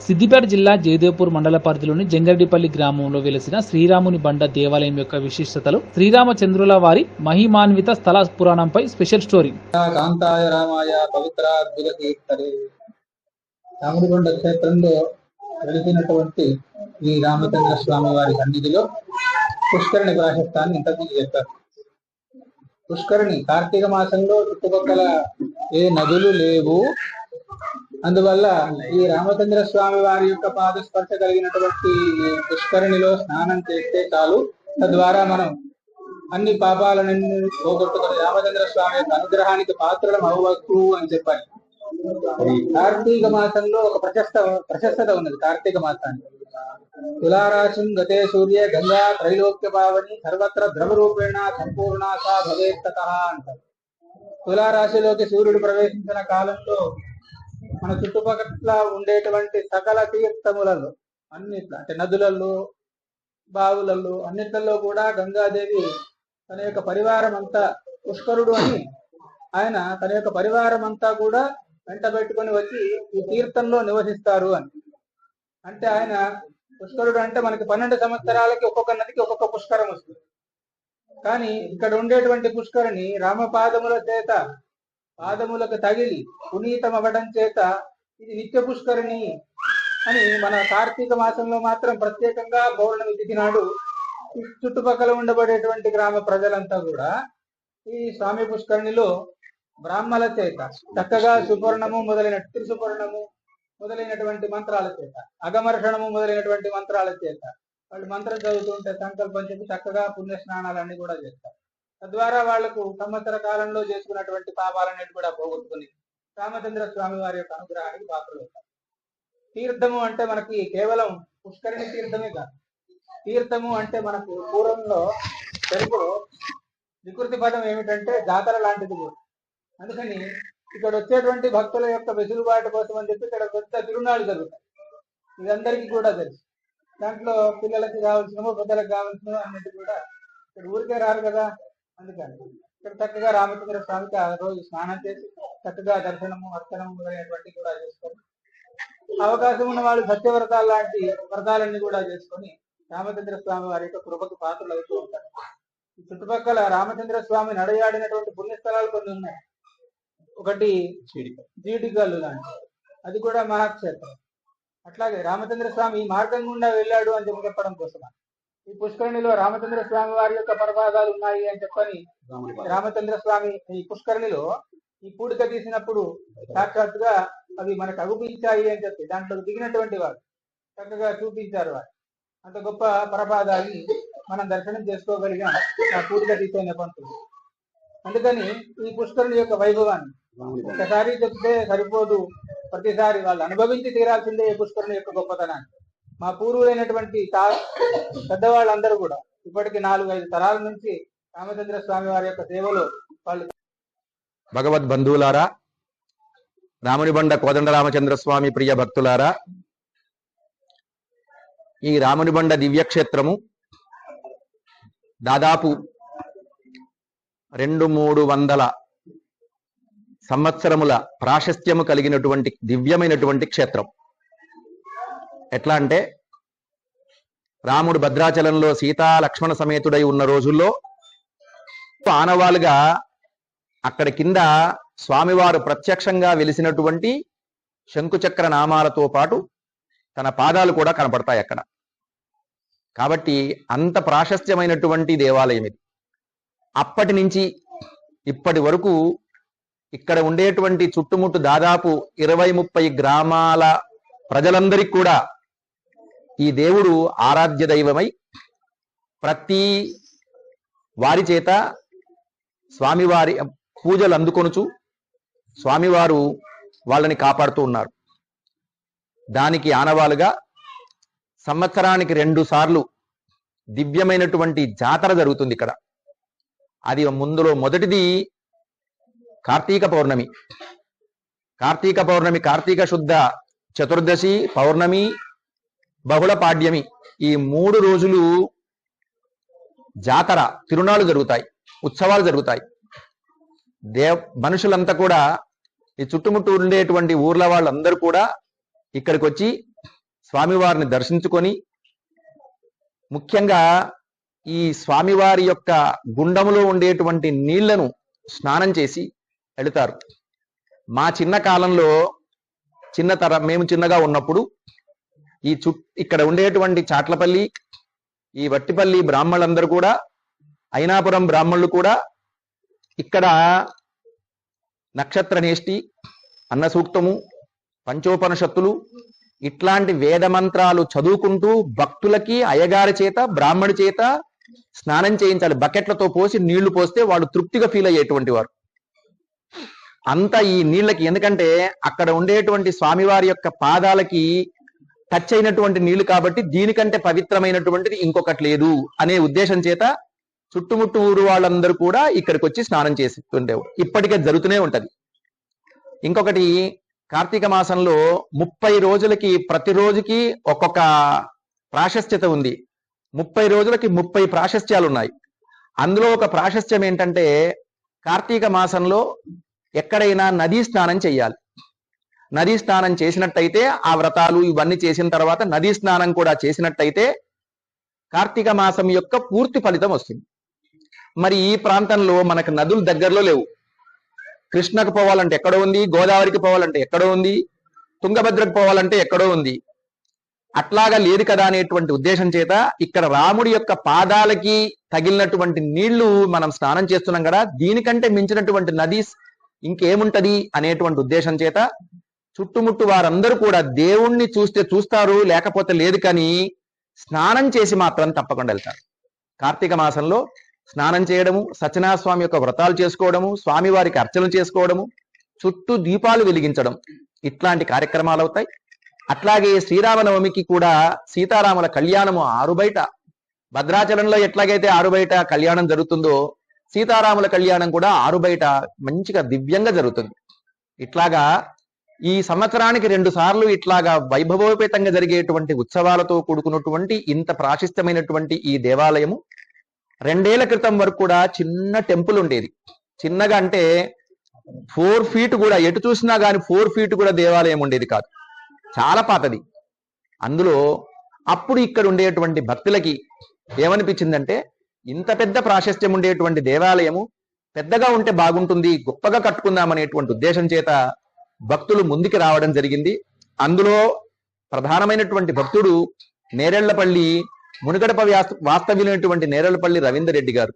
సిద్దిపేట జిల్లా జయదేవ్పూర్ మండల పరిధిలోని జంగరెడ్డిపల్లి గ్రామంలో వెలిసిన శ్రీరాముని బండ దేవాలయం యొక్క విశిష్టతలు, శ్రీరామచంద్రుల వారి మహిమాన్విత స్థల పురాణంపై స్పెషల్ స్టోరీ. కాంతాయ రామాయ పవిత్రాద్భుత కీర్తనే. రాముడి బండ క్షేత్రంలో వెలిసినటువంటి ఈ రామచంద్ర స్వామి వారి సన్నిధిలో పుష్కరిణి ప్రాశస్తాన్ని ఇంతకుముందు చెప్పారు. పుష్కరిణి కార్తీక మాసంలో చుట్టుపక్కల ఏ నదులు లేవు. అందువల్ల ఈ రామచంద్ర స్వామి వారి యొక్క పాదస్పర్శ కలిగినటువంటి పుష్కరిణిలో స్నానం చేస్తే చాలు. తద్వారా మనం అన్ని పాపాలను పోగొట్టుకుని రామచంద్ర స్వామి యొక్క అనుగ్రహానికి పాత్రలం అవ్వచ్చు అని చెప్పాలి. కార్తీక మాసంలో ఒక ప్రశస్తత ఉన్నది. కార్తీక మాసానికి తులారాశిం గతే సూర్య గంగా త్రైలోక్య పావని సర్వత్ర ద్రవరూపేణ సంపూర్ణ సా భవేత్తత అంటారు. తులారాశిలోకి సూర్యుడు ప్రవేశించిన కాలంలో మన చుట్టుపక్కల ఉండేటువంటి సకల తీర్థములలో అన్నిట్లో, అంటే నదులలో, బావులలో, అన్నిట్లలో కూడా గంగాదేవి తన యొక్క పరివారం అంతా, పుష్కరుడు అని ఆయన తన యొక్క పరివారం అంతా కూడా వెంట పెట్టుకుని వచ్చి ఈ తీర్థంలో నివసిస్తారు అని. అంటే ఆయన పుష్కరుడు అంటే మనకి 12 సంవత్సరాలకి ఒక్కొక్క నదికి ఒక్కొక్క పుష్కరం వస్తుంది. కానీ ఇక్కడ ఉండేటువంటి పుష్కరిణి రామపాదముల చేత పాదములకు తగిలి పునీతం అవ్వడం చేత ఇది నిత్య పుష్కరిణి అని మన కార్తీక మాసంలో మాత్రం ప్రత్యేకంగా పౌర్ణమి తిథి నాడు చుట్టుపక్కల ఉండబడేటువంటి గ్రామ ప్రజలంతా కూడా ఈ స్వామి పుష్కరిణిలో బ్రాహ్మల చేత చక్కగా సుపర్ణము మొదలైన త్రిసుపర్ణము మొదలైనటువంటి మంత్రాల చేత, అగమర్షణము మొదలైనటువంటి మంత్రాల చేత వాళ్ళు మంత్రం చదువుతుంటే సంకల్పం చెప్పి చక్కగా పుణ్య స్నానాలన్నీ కూడా చేస్తారు. తద్వారా వాళ్లకు సంవత్సర కాలంలో చేసుకున్నటువంటి పాపాలన్నిటి కూడా పోగొట్టుకుని రామచంద్ర స్వామి వారి యొక్క అనుగ్రహానికి పాత్రలు అవుతారు. తీర్థము అంటే మనకి కేవలం పుష్కరిణి తీర్థమే కాదు. తీర్థము అంటే మనకు పూర్వంలో తెలుగులో వికృతి పదం ఏమిటంటే జాతర లాంటిది కూడా. అందుకని ఇక్కడ వచ్చేటువంటి భక్తుల యొక్క వెసులుబాటు కోసం అని చెప్పి ఇక్కడ పెద్ద తిరునాళ్ళు జరుగుతాయి. ఇదందరికీ కూడా తెలుసు. దాంట్లో పిల్లలకి కావాల్సినవో పెద్దలకు కావాల్సినవో అన్నిటి కూడా ఇక్కడ ఊరికే రారు కదా. అందుకని ఇక్కడ చక్కగా రామచంద్ర స్వామికి ఆ రోజు స్నానం చేసి చక్కగా దర్శనము, అర్చనము మొదలైనటువంటి కూడా చేసుకొని, అవకాశం ఉన్న వాళ్ళు సత్యవ్రతాలు లాంటి వ్రతాలన్నీ కూడా చేసుకొని రామచంద్ర స్వామి వారి యొక్క కృపకు పాత్రలు అవుతూ ఉంటారు. ఈ చుట్టుపక్కల రామచంద్ర స్వామి నడయాడినటువంటి పుణ్యస్థలాలు కొన్ని ఉన్నాయి. ఒకటి జీడికల్లు లాంటి, అది కూడా మహాక్షేత్రం. అట్లాగే రామచంద్ర స్వామి ఈ మార్గం గుండా వెళ్ళాడు అని చెప్పడం కోసం ఈ పుష్కరిణిలో రామచంద్ర స్వామి వారి యొక్క ప్రపాదాలు ఉన్నాయి అని చెప్పని రామచంద్ర స్వామి ఈ పుష్కరిణిలో ఈ పూడిక తీసినప్పుడు సాక్షాత్తుగా అవి మనకు అగుపించాయి అని చెప్పి దాంట్లో దిగినటువంటి వారు చక్కగా చూపించారు. వారు అంత గొప్ప ప్రపాదాన్ని మనం దర్శనం చేసుకోగలిగాం ఆ పూడిక తీసే నేపథ్యంలో. అందుకని ఈ పుష్కరుని యొక్క వైభవాన్ని ఒకసారి చెప్తే సరిపోదు, ప్రతిసారి వాళ్ళు అనుభవించి తీరాల్సిందే ఈ పుష్కరుని యొక్క గొప్పతనాన్ని. మా పూర్వులైనటువంటి పెద్దవాళ్ళందరూ కూడా ఇప్పటికి 4-5 తరాల నుంచి రామచంద్ర స్వామి వారి యొక్క సేవలో వాళ్ళు. భగవద్ బంధువులారా, రామునిబండ కోదండ రామచంద్ర స్వామి ప్రియ భక్తులారా, ఈ రామునిబండ దివ్యక్షేత్రము దాదాపు 200-300 సంవత్సరముల ప్రాశస్త్యము కలిగినటువంటి దివ్యమైనటువంటి క్షేత్రం. ఎట్లా అంటే రాముడు భద్రాచలంలో సీతా లక్ష్మణ సమేతుడై ఉన్న రోజుల్లో ఆనవాలుగా అక్కడ కింద స్వామివారు ప్రత్యక్షంగా వెలిసినటువంటి శంకుచక్ర నామాలతో పాటు తన పాదాలు కూడా కనపడతాయి అక్కడ. కాబట్టి అంత ప్రాశస్త్యమైనటువంటి దేవాలయం ఇది. అప్పటి నుంచి ఇప్పటి వరకు ఇక్కడ ఉండేటువంటి చుట్టుముట్టు దాదాపు 20-30 గ్రామాల ప్రజలందరికీ కూడా ఈ దేవుడు ఆరాధ్య దైవమై ప్రతి వారి చేత స్వామివారి పూజలు అందుకొనుచు స్వామివారు వాళ్ళని కాపాడుతూ ఉన్నారు. దానికి ఆనవాలుగా సంవత్సరానికి 2 సార్లు దివ్యమైనటువంటి జాతర జరుగుతుంది ఇక్కడ. అది ముందులో మొదటిది కార్తీక పౌర్ణమి. కార్తీక పౌర్ణమి, కార్తీక శుద్ధ చతుర్దశి, పౌర్ణమి, బహుళ పాడ్యమి, ఈ 3 రోజులు జాతర, తిరునాళ్ళు జరుగుతాయి, ఉత్సవాలు జరుగుతాయి. మనుషులంతా కూడా ఈ చుట్టుముట్టు ఉండేటువంటి ఊర్ల వాళ్ళందరూ కూడా ఇక్కడికి వచ్చి స్వామివారిని దర్శించుకొని ముఖ్యంగా ఈ స్వామివారి యొక్క గుండములో ఉండేటువంటి నీళ్లను స్నానం చేసి వెళుతారు. మా చిన్న కాలంలో మేము చిన్నగా ఉన్నప్పుడు ఇక్కడ ఉండేటువంటి చాట్లపల్లి, ఈ వట్టిపల్లి బ్రాహ్మణులందరూ కూడా, అయినాపురం బ్రాహ్మణులు కూడా ఇక్కడ నక్షత్ర నేష్టి, అన్న సూక్తము, పంచోపనిషత్తులు ఇట్లాంటి వేద మంత్రాలు చదువుకుంటూ భక్తులకి అయ్యగారి చేత బ్రాహ్మణి చేత స్నానం చేయించాలి. బకెట్లతో పోసి నీళ్లు పోస్తే వాళ్ళు తృప్తిగా ఫీల్ అయ్యేటువంటి వారు. అంతా ఈ నీళ్ళకి, ఎందుకంటే అక్కడ ఉండేటువంటి స్వామివారి యొక్క పాదాలకి టచ్ అయినటువంటి నీళ్లు కాబట్టి దీనికంటే పవిత్రమైనటువంటిది ఇంకొకటి లేదు అనే ఉద్దేశం చేత చుట్టుముట్టు ఊరు వాళ్ళందరూ కూడా ఇక్కడికి వచ్చి స్నానం చేస్తుండేవారు. ఇప్పటికే జరుగుతూనే ఉంటది. ఇంకొకటి, కార్తీక మాసంలో 30 రోజులకి ప్రతిరోజుకి ఒక్కొక్క ప్రాశస్త్యత ఉంది. 30 రోజులకి 30 ప్రాశస్త్యాలు ఉన్నాయి. అందులో ఒక ప్రాశస్త్యం ఏంటంటే కార్తీక మాసంలో ఎక్కడైనా నదీ స్నానం చేయాలి. నదీ స్నానం చేసినట్టయితే, ఆ వ్రతాలు ఇవన్నీ చేసిన తర్వాత నదీ స్నానం కూడా చేసినట్టయితే కార్తీక మాసం యొక్క పూర్తి ఫలితం వస్తుంది. మరి ఈ ప్రాంతంలో మనకు నదులు దగ్గరలో లేవు. కృష్ణకు పోవాలంటే ఎక్కడో ఉంది, గోదావరికి పోవాలంటే ఎక్కడో ఉంది, తుంగభద్రకు పోవాలంటే ఎక్కడో ఉంది. అట్లాగా లేదు కదా అనేటువంటి ఉద్దేశం చేత ఇక్కడ రాముడి యొక్క పాదాలకి తగిలినటువంటి నీళ్లు మనం స్నానం చేస్తున్నాం కదా, దీనికంటే మించినటువంటి నది ఇంకేముంటది అనేటువంటి ఉద్దేశం చేత చుట్టుముట్టు వారందరూ కూడా దేవుణ్ణి చూస్తే చూస్తారు, లేకపోతే లేదు, కానీ స్నానం చేసి మాత్రం తప్పకుండా వెళ్తారు. కార్తీక మాసంలో స్నానం చేయడము, సత్యనారాయణ స్వామి యొక్క వ్రతాలు చేసుకోవడము, స్వామివారికి అర్చనలు చేసుకోవడము, చుట్టూ దీపాలు వెలిగించడం, ఇట్లాంటి కార్యక్రమాలు అవుతాయి. అట్లాగే శ్రీరామనవమికి కూడా సీతారాముల కళ్యాణము ఆరుబయట, భద్రాచలంలో ఎట్లాగైతే ఆరుబయట కళ్యాణం జరుగుతుందో సీతారాముల కళ్యాణం కూడా ఆరుబయట మంచిగా దివ్యంగా జరుగుతుంది. ఇట్లాగా ఈ సంవత్సరానికి 2 సార్లు ఇట్లాగా వైభవోపేతంగా జరిగేటువంటి ఉత్సవాలతో కూడుకున్నటువంటి ఇంత ప్రాశస్త్యమైనటువంటి ఈ దేవాలయము 2 ఏళ్ల క్రితం వరకు కూడా చిన్న టెంపుల్ ఉండేది. చిన్నగా అంటే 4 ఫీట్ కూడా, ఎటు చూసినా కానీ 4 ఫీట్ కూడా దేవాలయం ఉండేది కాదు, చాలా పాతది. అందులో అప్పుడు ఇక్కడ ఉండేటువంటి భక్తులకి ఏమనిపించిందంటే, ఇంత పెద్ద ప్రాశస్త్యం ఉండేటువంటి దేవాలయము పెద్దగా ఉంటే బాగుంటుంది, గొప్పగా కట్టుకుందామనేటువంటి ఉద్దేశం చేత భక్తులు ముందుకు రావడం జరిగింది. అందులో ప్రధానమైనటువంటి భక్తుడు నేరెళ్లపల్లి మునిగడప వాస్తవ్యులైనటువంటి నేరెళ్లపల్లి రవీందర్ రెడ్డి గారు.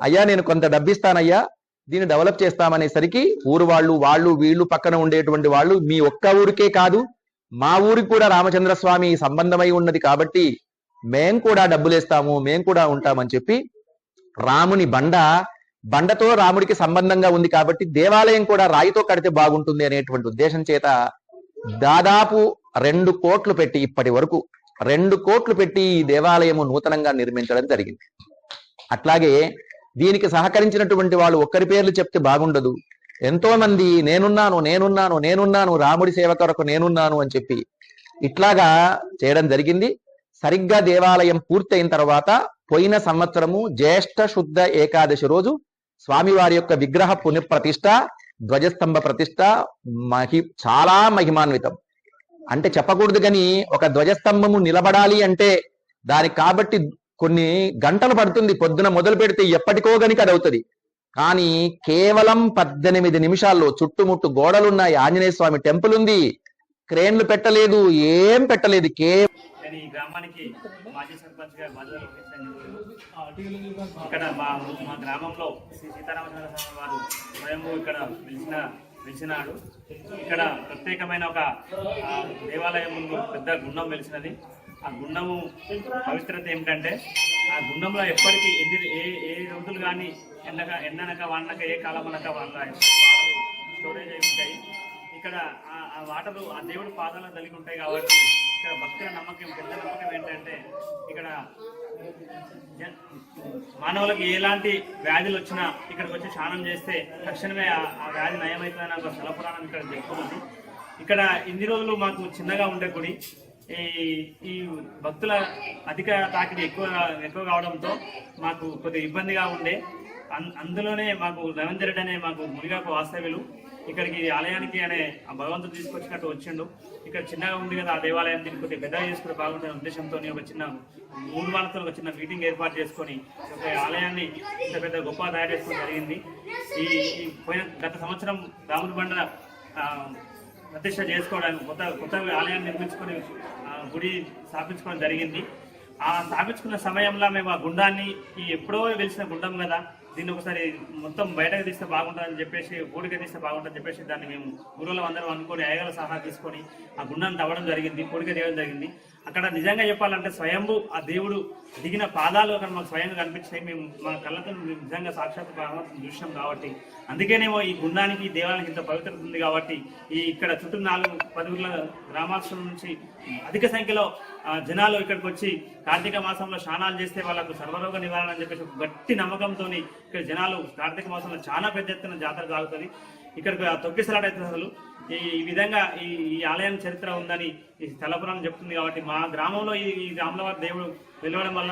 అయ్యా, నేను కొంత డబ్బిస్తానయ్యా, దీన్ని డెవలప్ చేస్తామనేసరికి ఊరు వాళ్ళు వీళ్ళు పక్కన ఉండేటువంటి వాళ్ళు, మీ ఒక్క ఊరికే కాదు మా ఊరికి కూడా రామచంద్రస్వామి సంబంధమై ఉన్నది కాబట్టి మేం కూడా డబ్బులేస్తాము, మేం కూడా ఉంటామని చెప్పి రాముని బండతో రాముడికి సంబంధంగా ఉంది కాబట్టి దేవాలయం కూడా రాయితో కడితే బాగుంటుంది అనేటువంటి ఉద్దేశం చేత దాదాపు 2 కోట్లు పెట్టి, ఇప్పటి వరకు 2 కోట్లు పెట్టి ఈ దేవాలయము నూతనంగా నిర్మించడం జరిగింది. అట్లాగే దీనికి సహకరించినటువంటి వాళ్ళు ఒక్కరి పేర్లు చెప్తే బాగుండదు, ఎంతో మంది నేనున్నాను రాముడి సేవ కొరకు నేనున్నాను అని చెప్పి ఇట్లాగా చేయడం జరిగింది. సరిగ్గా దేవాలయం పూర్తయిన తర్వాత పోయిన సంవత్సరము జ్యేష్ఠ శుద్ధ ఏకాదశి రోజు స్వామివారి యొక్క విగ్రహ పునఃప్రతిష్ఠ, ధ్వజస్తంభ ప్రతిష్ఠ చాలా మహిమాన్వితం. అంటే చెప్పకూడదు కానీ ఒక ధ్వజస్తంభము నిలబడాలి అంటే దానికి కాబట్టి కొన్ని గంటలు పడుతుంది. పొద్దున మొదలు పెడితే ఎప్పటికో గనికి అది అవుతుంది. కానీ కేవలం 18 నిమిషాల్లో చుట్టుముట్టు గోడలున్నాయి, ఆంజనేయ స్వామి టెంపుల్ ఉంది, క్రేన్లు పెట్టలేదు, ఏం పెట్టలేదు. ఈ గ్రామానికి మాజీ సర్పంచ్ గా బాధ్యతలు ఇక్కడ మా గ్రామంలో శ్రీ సీతారామచంద్ర స్వామి వారు స్వయంభూ ఇక్కడ వెలిసినాడు. ఇక్కడ ప్రత్యేకమైన ఒక దేవాలయం ముందు పెద్ద గుండం వెలిసినది. ఆ గుండము పవిత్రత ఏమిటంటే, ఆ గుండంలో ఎప్పటికీ ఏ రోజులు కానీ ఎండనక వానక ఏ కాలం అనక వాటర్ స్టోరేజ్ అయి ఉంటాయి. ఇక్కడ ఆ వాటరు ఆ దేవుడి పాదాలను కలిగి ఉంటాయి కాబట్టి ఇక్కడ భక్తుల నమ్మకం, పెద్ద నమ్మకం ఏంటంటే, ఇక్కడ మానవులకు ఎలాంటి వ్యాధులు వచ్చినా ఇక్కడికి వచ్చి స్నానం చేస్తే తక్షణమే ఆ వ్యాధి నయమవుతుందని ఒక స్థల పురాణం ఇక్కడ చెప్పుకుంది. ఇక్కడ ఇన్ని రోజులు మాకు చిన్నగా ఉండే గుడి ఈ భక్తుల అధిక తాకిడి ఎక్కువ కావడంతో మాకు కొద్దిగా ఇబ్బందిగా ఉండే. అందులోనే మాకు రవీందర్ రెడ్డి అనే మాకు మునిగాకు వాస్తవ్యులు ఇక్కడికి ఈ ఆలయానికి అనే ఆ భగవంతుడు తీసుకొచ్చినట్టు వచ్చిండు. ఇక్కడ చిన్నగా ఉంది కదా ఆ దేవాలయం, దీన్ని కొద్దిగా పెద్దగా చేసుకుంటే బాగుంటుందనే ఉద్దేశంతో ఒక చిన్న 3 వారాలతో ఒక చిన్న మీటింగ్ ఏర్పాటు చేసుకొని ఒక ఆలయాన్ని ఇంత పెద్ద గొప్ప తయారు చేసుకోవడం జరిగింది. ఈ పోయిన గత సంవత్సరం రాముని బండ ప్రతిష్ట చేసుకోవడానికి కొత్త ఆలయాన్ని నిర్మించుకొని గుడి స్థాపించుకోవడం జరిగింది. ఆ స్థాపించుకున్న సమయంలో మేము ఆ గుండాన్ని ఎప్పుడో వెలిసిన గుండం కదా, దీన్ని ఒకసారి మొత్తం బయటకు తీస్తే బాగుంటుందని చెప్పేసి, ఊడికి తీస్తే బాగుంటుందని చెప్పేసి దాన్ని మేము ఊళ్ళో అందరం అనుకొని అయ్యగాల సహా తీసుకొని ఆ గుండాన్ని తవ్వడం జరిగింది, పొడిగా తీయడం జరిగింది. అక్కడ నిజంగా చెప్పాలంటే స్వయంభూ ఆ దేవుడు దిగిన పాదాలు అక్కడ మాకు స్వయంగా కనిపించాయి. మేము మా కళ్ళతో నిజంగా సాక్షాత్ భగవంతుని చూసినాం కాబట్టి, అందుకేనేమో ఈ గుండానికి ఈ దేవాలయానికి ఇంత పవిత్రత ఉంది కాబట్టి ఇక్కడ చుట్టూ 4-10 ఊర్ల గ్రామాల నుంచి అధిక సంఖ్యలో జనాలు ఇక్కడికి వచ్చి కార్తీక మాసంలో స్నానాలు చేస్తే వాళ్ళకు సర్వరోగ నివారణ అని చెప్పేసి ఒక గట్టి నమ్మకంతో ఇక్కడ జనాలు కార్తీక మాసంలో చాలా పెద్ద ఎత్తున జాతర సాగుతుంది. ఇక్కడికి తొక్కిసలాట అవుతుంది. అసలు ఈ విధంగా ఈ ఆలయం చరిత్ర ఉందని ఈ స్థల పురాణం చెప్తుంది కాబట్టి మా గ్రామంలో ఈ రాములవారి దేవుడు వెలవడం వల్ల